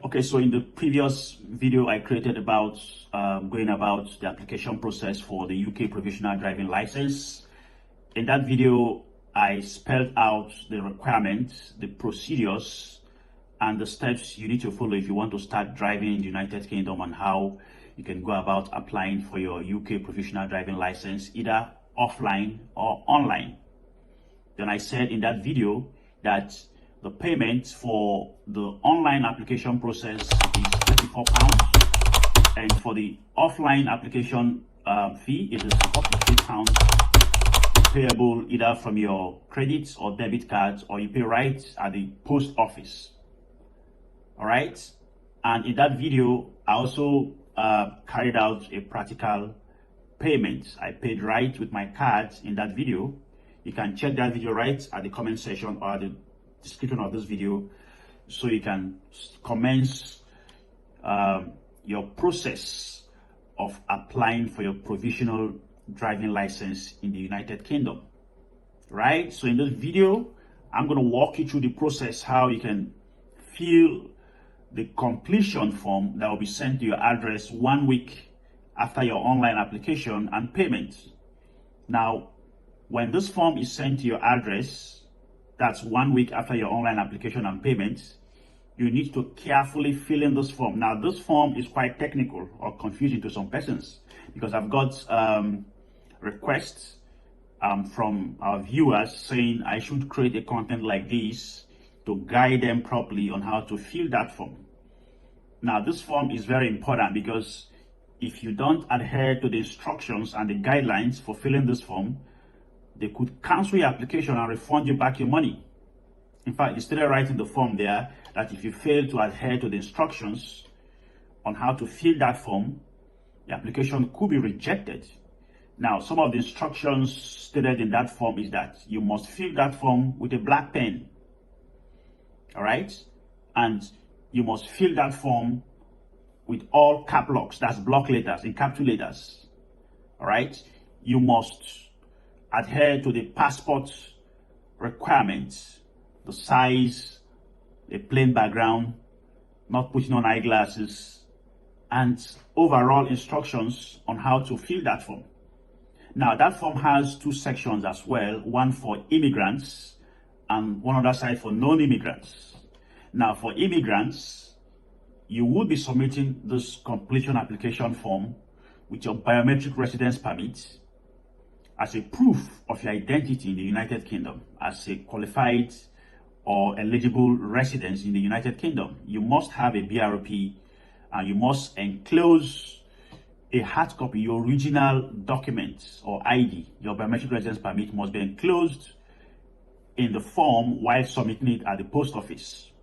Okay, so in the previous video I created about going about the application process for the UK provisional driving license. In that video, I spelled out the requirements, the procedures, and the steps you need to follow if you want to start driving in the United Kingdom, and how you can go about applying for your UK provisional driving license, either offline or online. Then I said in that video that the payment for the online application process is £34, and for the offline application fee, it is £43, payable either from your credit or debit cards, or you pay right at the post office. All right. And in that video, I also carried out a practical payment. I paid right with my card in that video. You can check that video right at the comment section or the description of this video, so you can commence your process of applying for your provisional driving license in the United Kingdom. Right? So in this video, I'm going to walk you through the process, how you can fill the completion form that will be sent to your address 1 week after your online application and payment. Now, when this form is sent to your address, that's 1 week after your online application and payment, you need to carefully fill in this form. Now, this form is quite technical or confusing to some persons, because I've got requests from our viewers saying I should create a content like this to guide them properly on how to fill that form. Now, this form is very important, because if you don't adhere to the instructions and the guidelines for filling this form, they could cancel your application and refund you back your money. In fact, they started writing the form there that if you fail to adhere to the instructions on how to fill that form, the application could be rejected. Now, some of the instructions stated in that form is that you must fill that form with a black pen. All right? And you must fill that form with all cap locks, that's block letters, in capital letters. All right? You must adhere to the passport requirements, the size, the plain background, not putting on eyeglasses, and overall instructions on how to fill that form. Now, that form has two sections as well, one for immigrants and one other side for non-immigrants. Now, for immigrants, you will be submitting this completion application form with your biometric residence permit as a proof of your identity in the United Kingdom as a qualified or eligible resident in the United Kingdom. You must have a BRP, and you must enclose a hard copy, your original document or ID. Your biometric residence permit must be enclosed in the form while submitting it at the post office.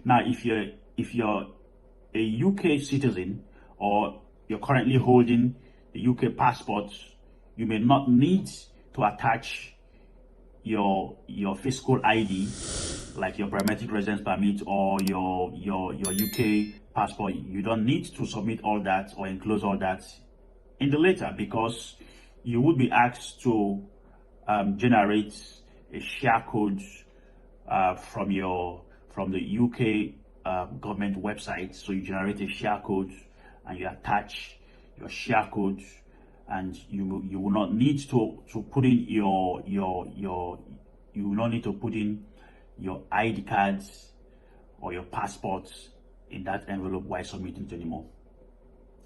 Now, if you're a UK citizen, or you're currently holding the UK passport, you may not need to attach your physical ID, like your biometric residence permit or your UK passport. You don't need to submit all that or enclose all that in the letter, because you would be asked to generate a share code from the UK government website. So you generate a share code and you attach your share code, and you will not need to put in you will not need to put in your ID cards or your passports in that envelope while submitting it anymore.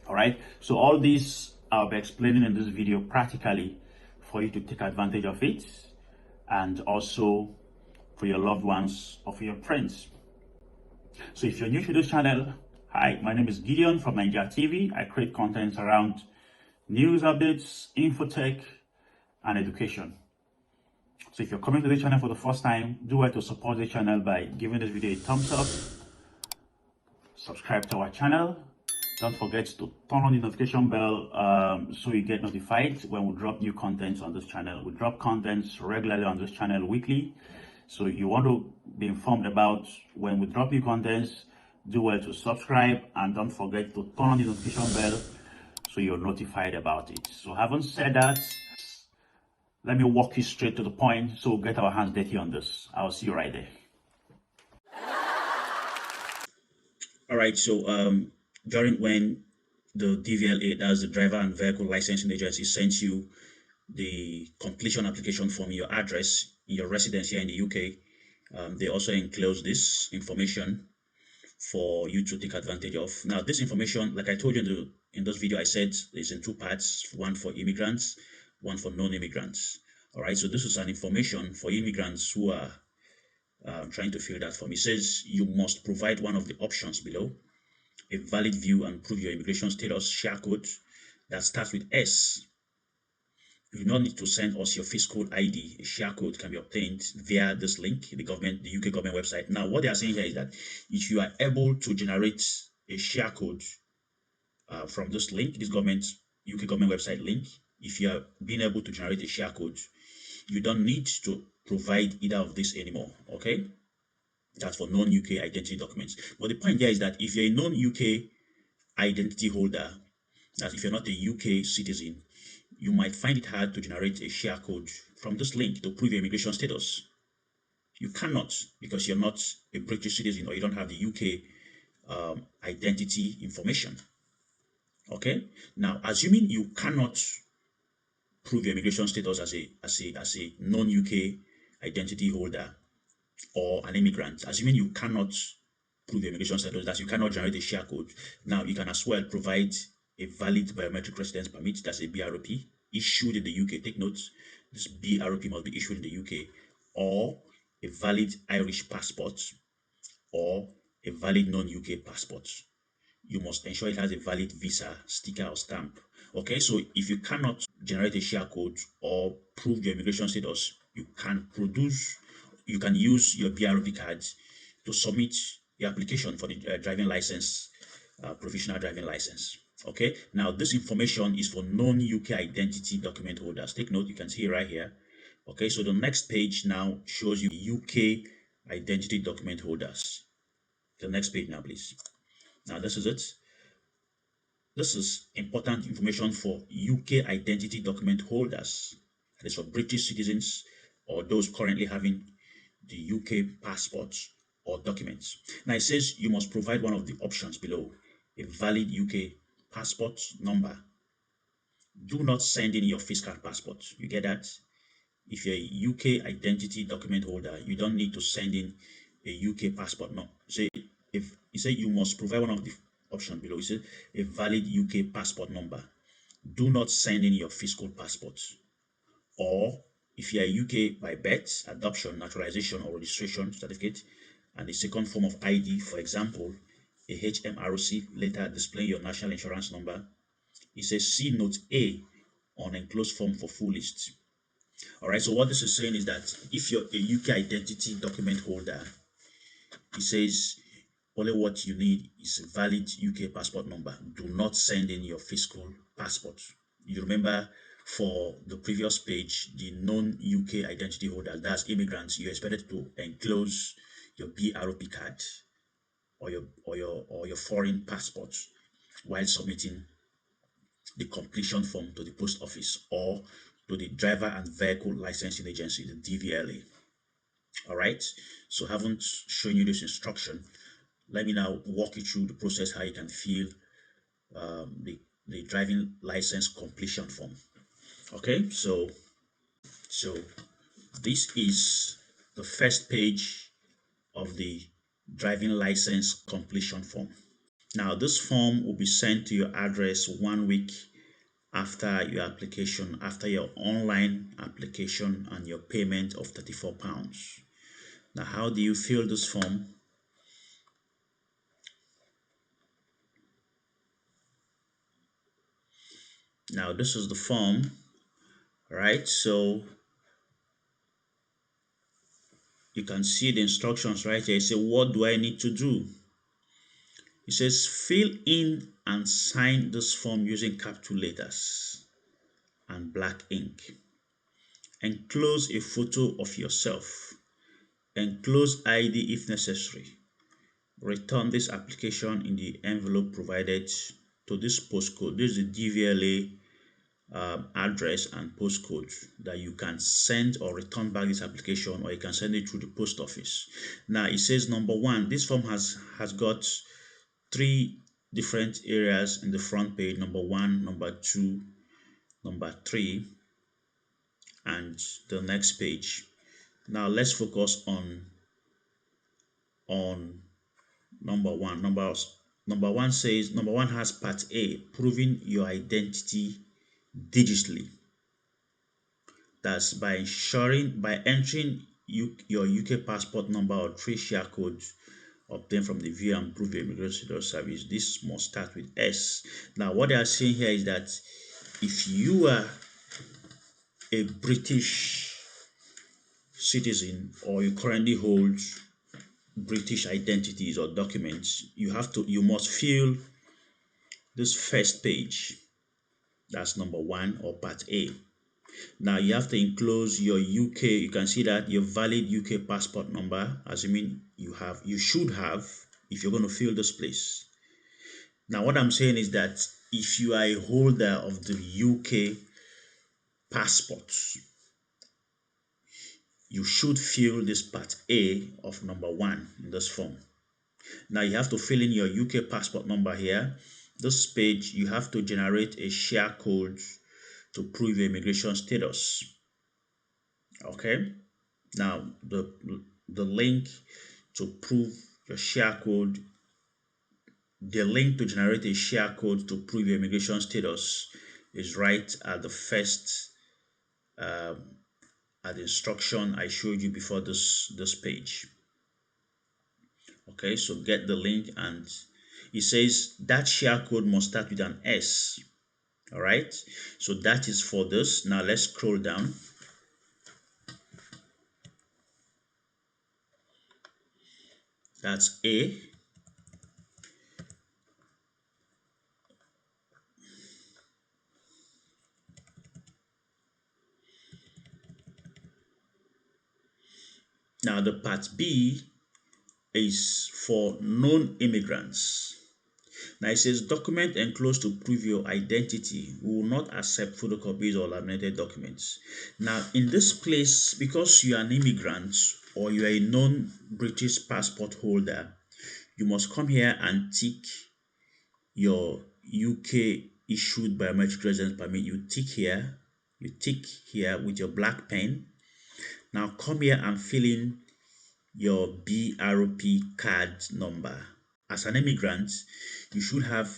All right. So all this I'll be explaining in this video practically for you to take advantage of it, and also for your loved ones or for your friends. So if you're new to this channel, hi, my name is Gideon from Naija TV. I create content around news updates, infotech, and education. So if you're coming to the channel for the first time, do well to support the channel by giving this video a thumbs up, subscribe to our channel. Don't forget to turn on the notification bell so you get notified when we drop new content on this channel. We drop contents regularly on this channel weekly. So if you want to be informed about when we drop new contents, do well to subscribe, and don't forget to turn on the notification bell so you're notified about it. So having said that, let me walk you straight to the point, so we'll get our hands dirty on this. I'll see you right there. All right. So during when the DVLA, that's the Driver and Vehicle Licensing Agency, sends you the completion application form, your address, your residence here in the UK, they also enclose this information for you to take advantage of. Now, this information, like I told you in this video, I said is in two parts: one for immigrants, one for non-immigrants. All right. So this is an information for immigrants who are trying to fill that form. It says you must provide one of the options below: a valid view and prove your immigration status share code that starts with S. You do not need to send us your fiscal ID. A share code can be obtained via this link, the UK government website. Now, what they are saying here is that if you are able to generate a share code from this link, this UK government website link, if you are being able to generate a share code, you don't need to provide either of this anymore. Okay, that's for non-UK identity documents. But the point there is that if you're a non-UK identity holder, that if you're not a UK citizen, you might find it hard to generate a share code from this link to prove your immigration status. You cannot, because you're not a British citizen or you don't have the UK identity information. Okay. Now, assuming you cannot prove your immigration status as a non-UK identity holder or an immigrant, assuming you cannot prove your immigration status, that you cannot generate a share code, now you can as well provide a valid biometric residence permit, that's a BRP, issued in the UK. Take note, this BRP must be issued in the UK, or a valid Irish passport, or a valid non-UK passport. You must ensure it has a valid visa sticker or stamp. Okay, so if you cannot generate a share code or prove your immigration status, you can use your BRP card to submit the application for the driving license, provisional driving license. Okay, now this information is for non-UK identity document holders. Take note, you can see right here. Okay, so the next page now shows you UK identity document holders. The next page now, please. Now, this is it. This is important information for UK identity document holders. That is for British citizens or those currently having the UK passport or documents. Now, it says you must provide one of the options below: a valid UK passport number. Do not send in your fiscal passport. You get that? If you're a UK identity document holder, you don't need to send in a UK passport. No. Say if you say you must provide one of the options below, you say a valid UK passport number. Do not send in your fiscal passport. Or if you are UK by birth, adoption, naturalization, or registration certificate, and the second form of ID, for example, a HMRC letter displaying your national insurance number, it says see note A on enclosed form for full list. All right, so what this is saying is that if you're a UK identity document holder, it says only what you need is a valid UK passport number. Do not send in your fiscal passport. You remember for the previous page, the non-UK identity holder, that's immigrants, you're expected to enclose your BRP card or your foreign passport while submitting the completion form to the post office or to the Driver and Vehicle Licensing Agency, the DVLA. All right, so I haven't shown you this instruction. Let me now walk you through the process how you can fill the driving license completion form. Okay, so this is the first page of the driving license completion form. Now this form will be sent to your address 1 week after your application, after your online application and your payment of £34. Now, how do you fill this form? Now, this is the form, right? So you can see the instructions right here. It says, what do I need to do? It says, fill in and sign this form using capital letters and black ink. Enclose a photo of yourself. Enclose ID if necessary. Return this application in the envelope provided to this postcode. This is the DVLA address and postcode that you can send or return back this application, or you can send it through the post office. Now it says number one, this form has got three different areas in the front page: number one, number two, number three, and the next page. Now let's focus on number one. Number one says number one has part A, proving your identity digitally. That's by entering your UK passport number or three share codes obtained from the view and prove your immigration service. This must start with S. Now, what they are saying here is that if you are a British citizen or you currently hold British identities or documents, you must fill this first page. That's number one, or part A. Now you have to enclose your UK. You can see that your valid UK passport number, assuming you should have, if you're going to fill this place. Now what I'm saying is that if you are a holder of the UK passport, you should fill this part A of number one in this form. Now you have to fill in your UK passport number here. This page, you have to generate a share code to prove your immigration status. Okay. Now the link to prove your share code, the link to generate a share code to prove your immigration status is right at the first at the instruction I showed you before this page. Okay, so get the link, and it says that share code must start with an S. All right, so that is for this. Now let's scroll down. That's A. Now the part B is for non-immigrants. Now it says document enclosed to prove your identity. We will not accept photocopies or laminated documents. Now in this place, because you are an immigrant or you are a non-British passport holder, you must come here and tick your UK issued biometric residence permit. You tick here with your black pen. Now come here and fill in your BRP card number. As an immigrant, you should have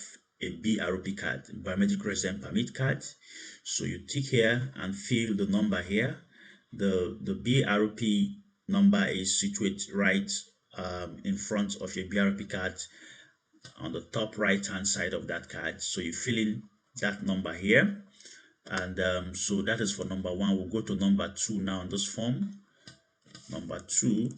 a BRP card, biometric resident permit card. So you tick here and fill the number here. The BRP number is situated right in front of your BRP card on the top right hand side of that card. So you fill in that number here, and so that is for number one. We'll go to number two now on this form. Number two,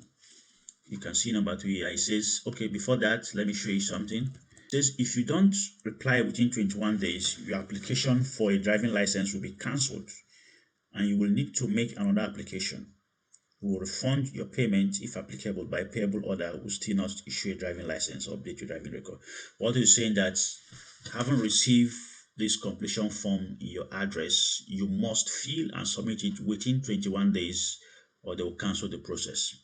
you can see number two here. It says, okay, before that, let me show you something. It says if you don't reply within 21 days, your application for a driving license will be cancelled and you will need to make another application. We will refund your payment if applicable by payable order. Will still not issue a driving license or update your driving record. What is saying that having received this completion form in your address, you must fill and submit it within 21 days or they will cancel the process.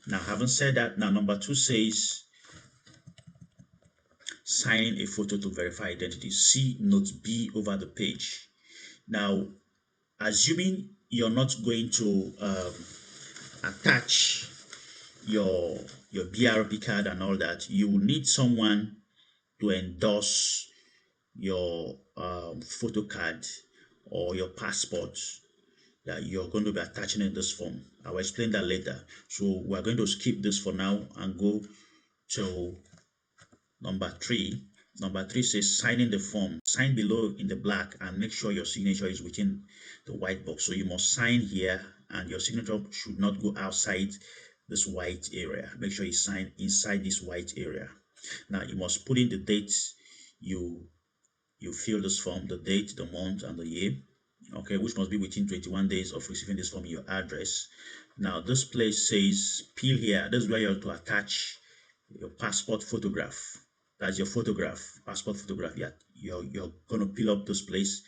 Now, having said that, now number two says signing a photo to verify identity. See note B over the page. Now, assuming you're not going to attach your BRP card and all that, you will need someone to endorse your photo card or your passport that you're going to be attaching in this form. I will explain that later. So we're going to skip this for now and go to number three. Number three says signing the form. Sign below in the black and make sure your signature is within the white box. So you must sign here and your signature should not go outside this white area. Make sure you sign inside this white area. Now you must put in the date you fill this form, the date, the month, and the year. Okay, which must be within 21 days of receiving this from your address. Now this place says peel here. This is where you have to attach your passport photograph. That's your passport photograph. You're going to peel up this place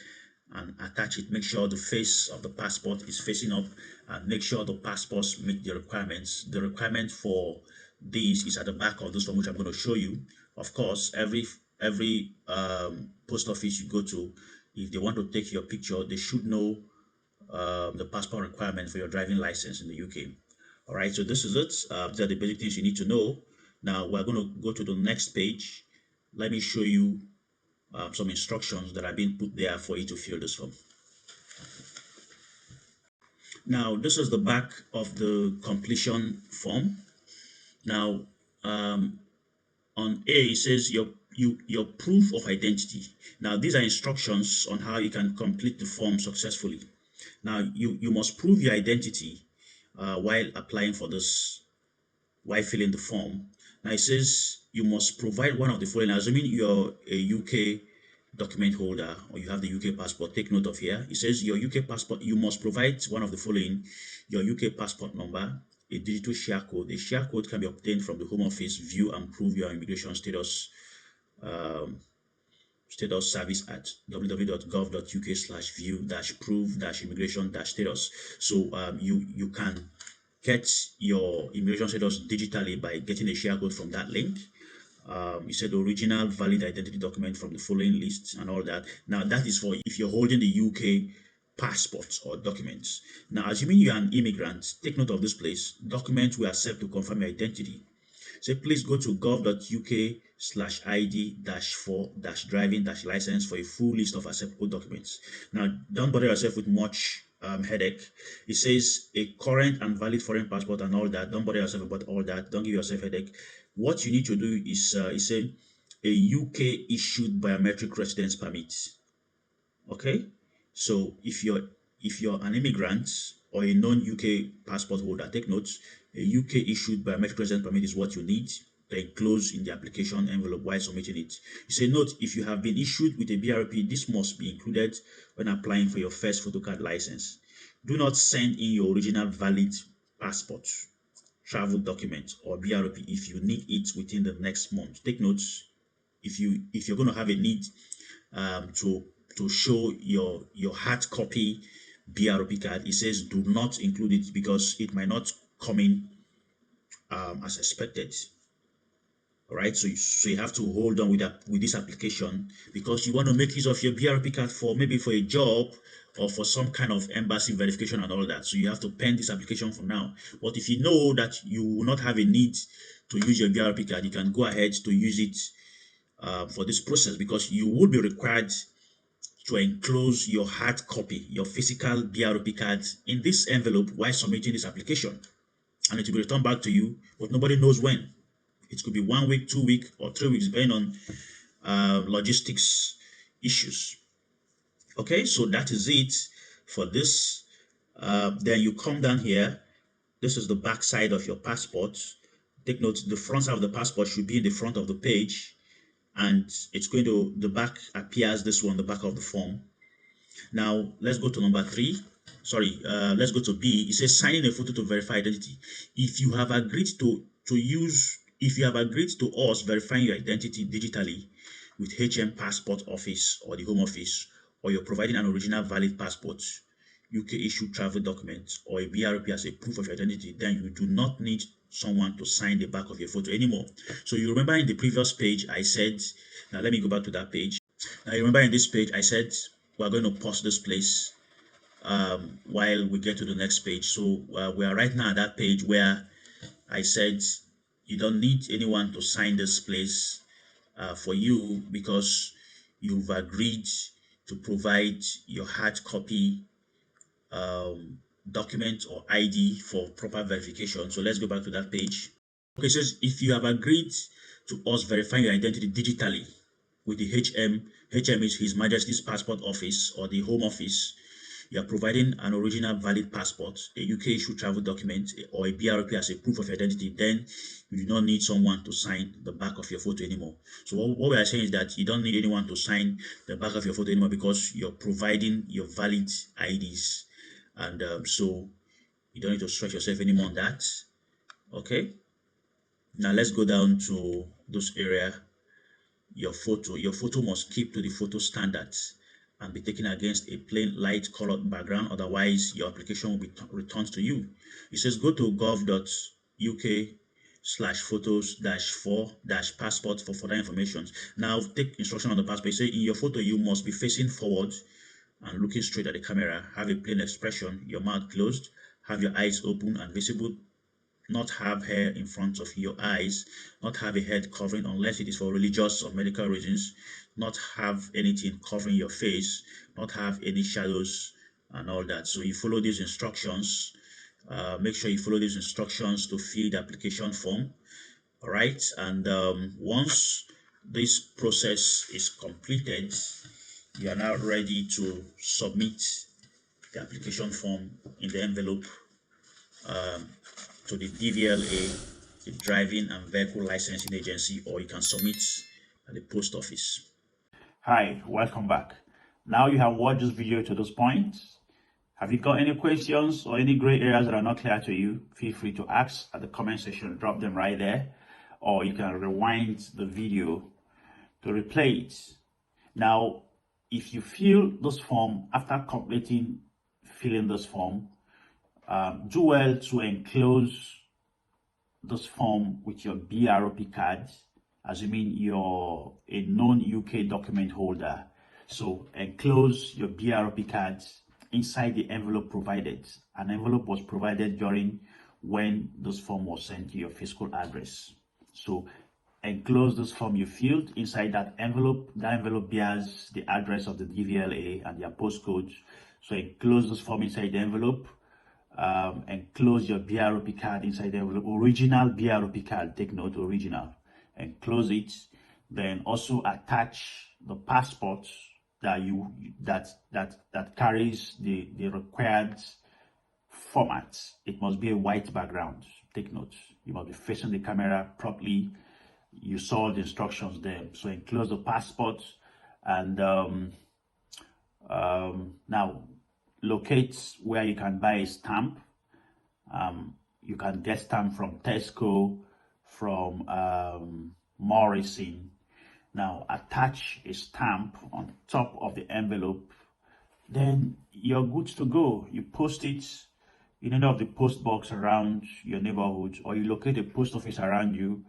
and attach it. Make sure the face of the passport is facing up and make sure the passports meet the requirements. The requirement for this is at the back of this one, which I'm going to show you. Of course, every post office you go to, if they want to take your picture, they should know the passport requirement for your driving license in the UK. All right, so this is it. These are the basic things you need to know. Now we're going to go to the next page. Let me show you some instructions that have been put there for you to fill this form. Now, this is the back of the completion form. Now, on A, it says your proof of identity. Now, these are instructions on how you can complete the form successfully. Now, you must prove your identity while applying for this, while filling the form. Now, it says you must provide one of the following. Assuming you're a UK document holder or you have the UK passport, take note of here. It says your UK passport, you must provide one of the following: your UK passport number, a digital share code. The share code can be obtained from the Home Office. View and prove your immigration status service at www.gov.uk/view-prove-immigration-status. So you can get your immigration status digitally by getting a share code from that link. You said original valid identity document from the following list and all that. Now that is for if you're holding the UK passports or documents. Now, assuming you are an immigrant, take note of this place. Documents we accept to confirm your identity. So please go to gov.uk/id-4-driving-license for a full list of acceptable documents. Now, don't bother yourself with much headache. It says a current and valid foreign passport and all that. Don't bother yourself about all that. Don't give yourself headache. What you need to do is a UK issued biometric residence permit. Okay, so if you're an immigrant or a non-UK passport holder, take notes. A UK issued biometric residence permit is what you need to enclose in the application envelope while submitting it. You say, note, if you have been issued with a BRP, this must be included when applying for your first photocard license. Do not send in your original valid passport, travel document, or BRP if you need it within the next month. Take notes. If you're going to have a need to show your hard copy BRP card, it says do not include it because it might not come in as expected. All right, so you have to hold on with this application because you want to make use of your BRP card for maybe for a job or for some kind of embassy verification and all that. So you have to pen this application for now. But if you know that you will not have a need to use your BRP card, you can go ahead to use it for this process because you will be required to enclose your hard copy, your physical BRP card in this envelope while submitting this application. And it will be returned back to you, but nobody knows when. It could be 1 week, 2 weeks, or 3 weeks, depending on logistics issues. Okay, so that is it for this. Then you come down here. This is the back side of your passport. Take note, the front side of the passport should be in the front of the page. And it's going to, the back appears this one, the back of the form. Now, let's go to number 3. Let's go to B. It says signing a photo to verify identity. If you have agreed to us verifying your identity digitally with HM Passport Office or the Home Office, or you're providing an original valid passport, UK issued travel document, or a BRP as a proof of your identity, then you do not need someone to sign the back of your photo anymore. So you remember in the previous page I said, now let me go back to that page. Now you remember in this page I said we're going to pause this place while we get to the next page. So we are right now at that page where I said you don't need anyone to sign this place for you because you've agreed to provide your hard copy document or ID for proper verification. So let's go back to that page. Okay, it says if you have agreed to us verifying your identity digitally with the HM is His Majesty's Passport Office or the Home Office, you are providing an original valid passport, a UK issued travel document, or a BRP as a proof of identity, then you do not need someone to sign the back of your photo anymore. So what we are saying is that you don't need anyone to sign the back of your photo anymore because you're providing your valid IDs. And so you don't need to stretch yourself anymore on that. Okay, now let's go down to this area. Your photo must keep to the photo standards and be taken against a plain light colored background, otherwise your application will be returned to you. It says go to gov.uk /photos-4-passport for further information. Now take instruction on the passport. Say in your photo you must be facing forward and looking straight at the camera, have a plain expression, your mouth closed, have your eyes open and visible, not have hair in front of your eyes, not have a head covering unless it is for religious or medical reasons, not have anything covering your face, not have any shadows and all that. So you follow these instructions. Make sure you follow these instructions to fill the application form. All right, and once this process is completed, you are now ready to submit the application form in the envelope to the DVLA, the Driving and Vehicle Licensing Agency, or you can submit at the post office. Hi, welcome back. Now you have watched this video to this point. Have you got any questions or any gray areas that are not clear to you? Feel free to ask at the comment section, drop them right there, or you can rewind the video to replay it. Now, if you fill this form, after completing filling this form, do well to enclose this form with your BROP card, assuming you're a non-UK document holder. So enclose your BROP cards inside the envelope provided. An envelope was provided during when this form was sent to your physical address. So enclose this form you filled inside that envelope. That envelope bears the address of the DVLA and their postcode. So enclose this form inside the envelope. Enclose your BROP card inside the envelope. Original BROP card, take note, original. Enclose it. Then also attach the passport that carries the required format. It must be a white background. Take note. You must be facing the camera properly. You saw the instructions there. So enclose the passport and now locate where you can buy a stamp. You can get stamp from Tesco, from Morrison. Now attach a stamp on top of the envelope. Then you're good to go. You post it in any of the post box around your neighborhood, or you locate a post office around you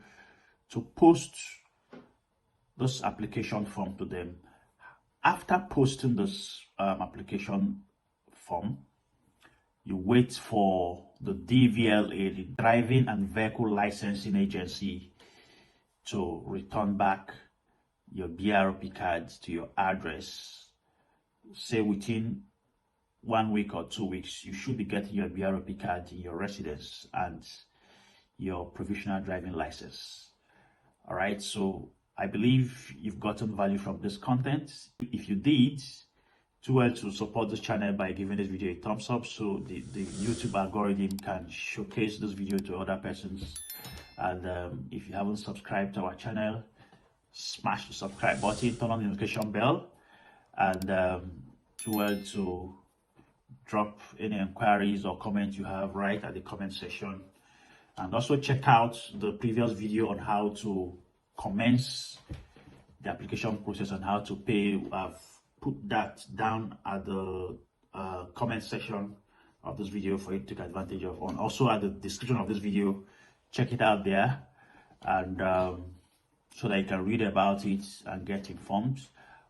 to post this application form to them. After posting this application form, you wait for the DVLA, the Driving and Vehicle Licensing Agency, to return back your BROP cards to your address. Say within 1 week or 2 weeks, you should be getting your BROP card in your residence and your provisional driving license. All right, so I believe you've gotten value from this content. If you did, do well to support this channel by giving this video a thumbs up so the YouTube algorithm can showcase this video to other persons. And if you haven't subscribed to our channel, smash the subscribe button, turn on the notification bell, and do well to drop any inquiries or comments you have right at the comment section. And also check out the previous video on how to commence the application process and how to pay. I've put that down at the comment section of this video for you to take advantage of. And also at the description of this video, check it out there, and so that you can read about it and get informed.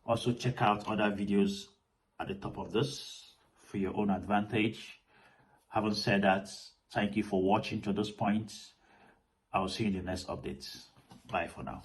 Also check out other videos at the top of this for your own advantage. Having said that, thank you for watching to this point. I'll see you in the next update. Bye for now.